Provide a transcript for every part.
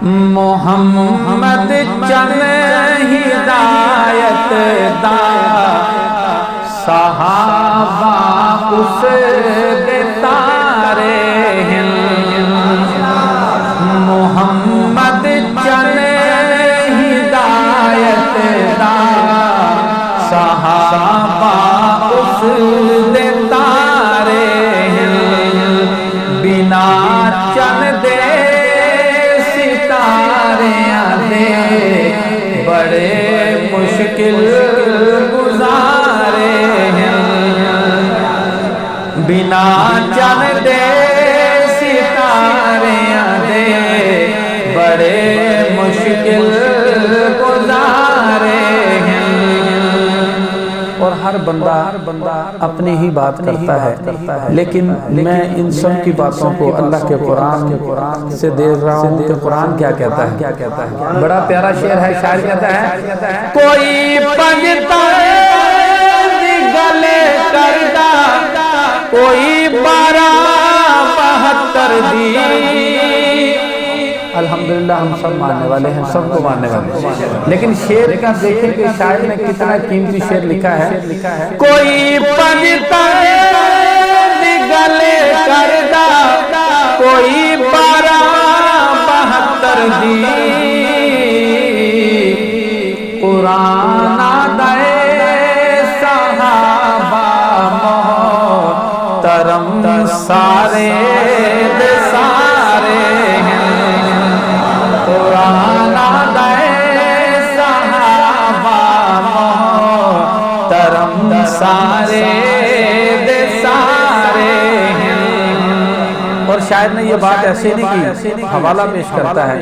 محمد چن ہدایت دا صحابہ اس دے تارے ہیں محمد چن ہدایت دا صحابہ اس دے تارے ہیں بنا چن دے بڑے مشکل گزارے ہیں بنا چن دے ستاریاں دے بڑے مشکل گزارے ہیں اور ہر بندہ اپنی ہی بات کرتا ہے لیکن میں ان سب کی باتوں کو اللہ کے قرآن سے دیکھ رہا ہوں کہ قرآن کیا کہتا ہے بڑا پیارا شعر ہے شاعر کہتا ہے کوئی پنجتا گلے کردا کوئی 12-72 دی الحمدللہ ہم سب ماننے والے ہیں سب کو ماننے والے ہیں لیکن شعر کا دیکھیں کہ شاعر نے کتنا قیمتی شعر لکھا ہے کوئی پنجتا گلے کردا کوئی 12-72 دی قرآن دے صحابہ محترم سارے دے سارے ہیں قرآن دے صحابہ محترم سارے دے سارے ہیں اور شاعر نے یہ بات ایسے نہیں کی حوالہ پیش کرتا ہے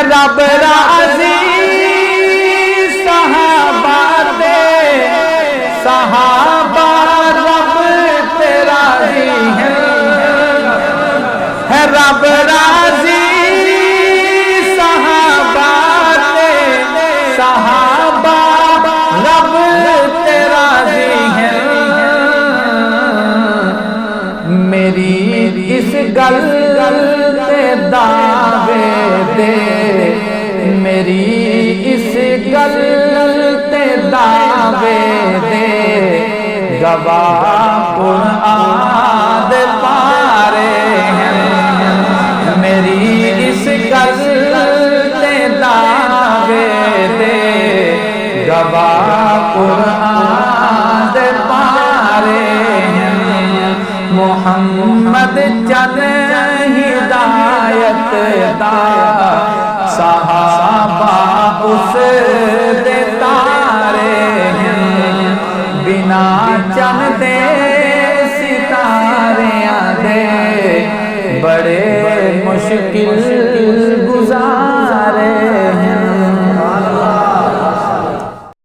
رب راضی صحابہ دے صحابہ رب تیرا راضی ہے رب راضی صحابہ دے صحابہ رب تیرا راضی ہے میری اس گل تے دعوے دے میری اس گل تے دعوے دے گواہ قرآن دے پارے ہیں میری اس گل تے دعوے دے گواہ قرآن دے پارے ہیں محمد چن ہدایت دا صحابہ اس دے تارے ہیں بنا چن دے ستاریاں دے بڑے مشکل